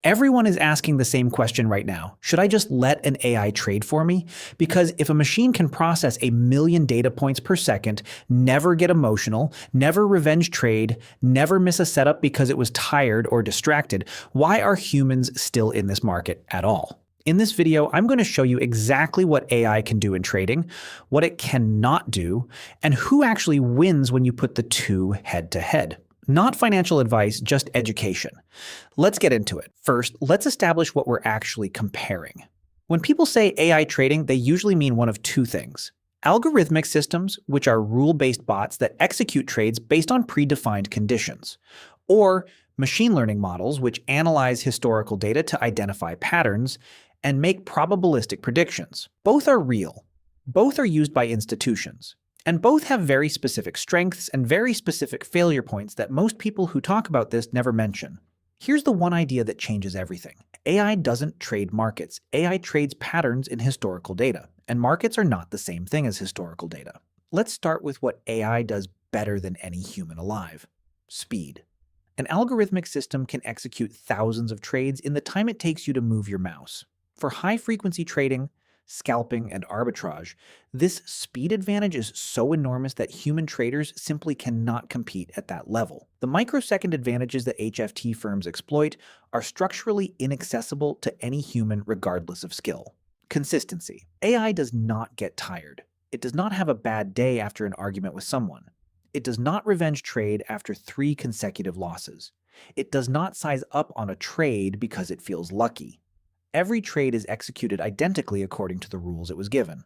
Everyone is asking the same question right now. Should I just let an AI trade for me? Because if a machine can process 1 million data points per second, never get emotional, never revenge trade, never miss a setup because it was tired or distracted, why are humans still in this market at all? In this video, I'm going to show you exactly what AI can do in trading, what it cannot do, and who actually wins when you put the two head to head. Not financial advice, just education. Let's get into it. First, let's establish what we're actually comparing. When people say AI trading, they usually mean one of two things. Algorithmic systems, which are rule-based bots that execute trades based on predefined conditions. Or machine learning models, which analyze historical data to identify patterns and make probabilistic predictions. Both are real. Both are used by institutions. And both have very specific strengths and very specific failure points that most people who talk about this never mention. Here's the one idea that changes everything. AI doesn't trade markets. AI trades patterns in historical data, and markets are not the same thing as historical data. Let's start with what AI does better than any human alive: speed. An algorithmic system can execute thousands of trades in the time it takes you to move your mouse. For high-frequency trading, scalping, and arbitrage, this speed advantage is so enormous that human traders simply cannot compete at that level. The microsecond advantages that HFT firms exploit are structurally inaccessible to any human regardless of skill. Consistency. AI does not get tired. It does not have a bad day after an argument with someone. It does not revenge trade after 3 consecutive losses. It does not size up on a trade because it feels lucky. Every trade is executed identically according to the rules it was given.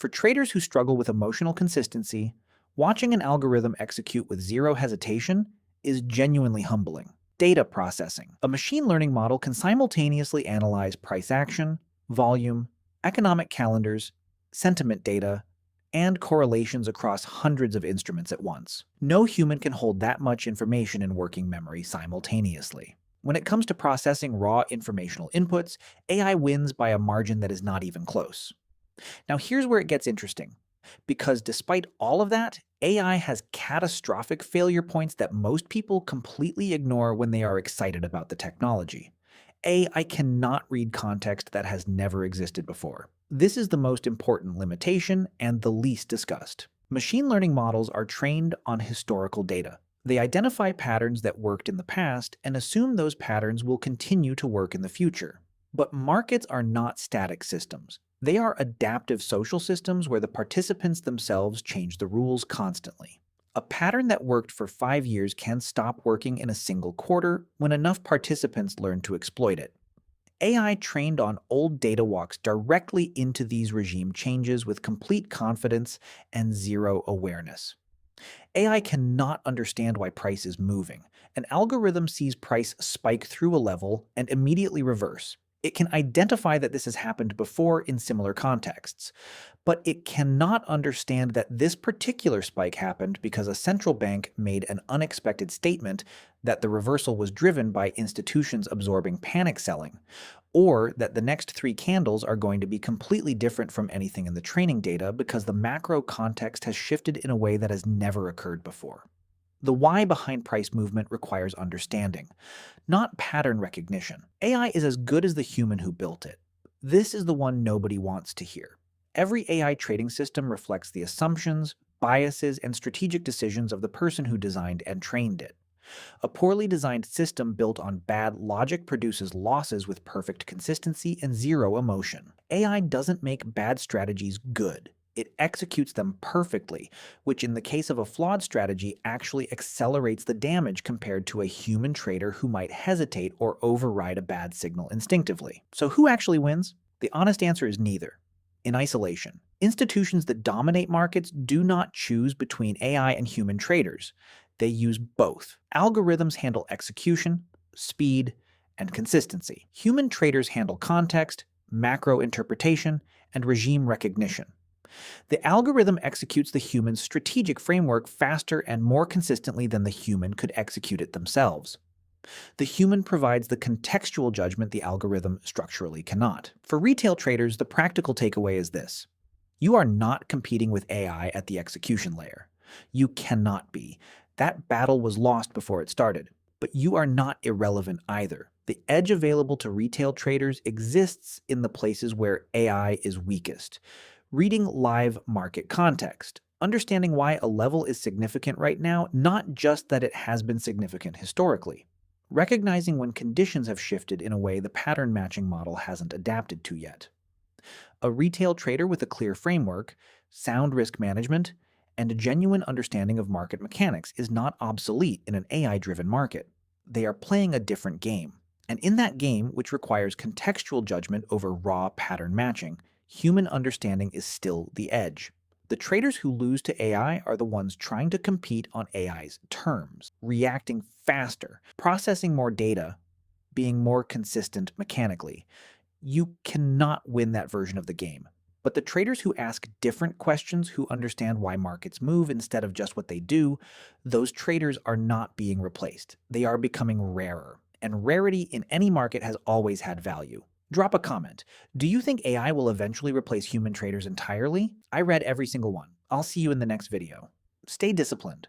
For traders who struggle with emotional consistency, watching an algorithm execute with zero hesitation is genuinely humbling. Data processing. A machine learning model can simultaneously analyze price action, volume, economic calendars, sentiment data, and correlations across hundreds of instruments at once. No human can hold that much information in working memory simultaneously. When it comes to processing raw informational inputs, AI wins by a margin that is not even close. Now here's where it gets interesting. Because despite all of that, AI has catastrophic failure points that most people completely ignore when they are excited about the technology. AI cannot read context that has never existed before. This is the most important limitation and the least discussed. Machine learning models are trained on historical data. They identify patterns that worked in the past and assume those patterns will continue to work in the future. But markets are not static systems. They are adaptive social systems where the participants themselves change the rules constantly. A pattern that worked for 5 years can stop working in a single quarter when enough participants learn to exploit it. AI trained on old data walks directly into these regime changes with complete confidence and zero awareness. AI cannot understand why price is moving. An algorithm sees price spike through a level and immediately reverse. It can identify that this has happened before in similar contexts, but it cannot understand that this particular spike happened because a central bank made an unexpected statement that the reversal was driven by institutions absorbing panic selling, or that the next 3 candles are going to be completely different from anything in the training data because the macro context has shifted in a way that has never occurred before. The why behind price movement requires understanding, not pattern recognition. AI is as good as the human who built it. This is the one nobody wants to hear. Every AI trading system reflects the assumptions, biases, and strategic decisions of the person who designed and trained it. A poorly designed system built on bad logic produces losses with perfect consistency and zero emotion. AI doesn't make bad strategies good. It executes them perfectly, which in the case of a flawed strategy actually accelerates the damage compared to a human trader who might hesitate or override a bad signal instinctively. So who actually wins? The honest answer is neither. In isolation, institutions that dominate markets do not choose between AI and human traders. They use both. Algorithms handle execution, speed, and consistency. Human traders handle context, macro interpretation, and regime recognition. The algorithm executes the human's strategic framework faster and more consistently than the human could execute it themselves. The human provides the contextual judgment the algorithm structurally cannot. For retail traders, the practical takeaway is this: you are not competing with AI at the execution layer. You cannot be. That battle was lost before it started. But you are not irrelevant either. The edge available to retail traders exists in the places where AI is weakest. Reading live market context, understanding why a level is significant right now, not just that it has been significant historically. Recognizing when conditions have shifted in a way the pattern matching model hasn't adapted to yet. A retail trader with a clear framework, sound risk management, and a genuine understanding of market mechanics is not obsolete in an AI driven market. They are playing a different game. And in that game, which requires contextual judgment over raw pattern matching, human understanding is still the edge. The traders who lose to AI are the ones trying to compete on AI's terms, reacting faster, processing more data, being more consistent mechanically. You cannot win that version of the game. But the traders who ask different questions, who understand why markets move instead of just what they do, those traders are not being replaced. They are becoming rarer. And rarity in any market has always had value. Drop a comment. Do you think AI will eventually replace human traders entirely? I read every single one. I'll see you in the next video. Stay disciplined.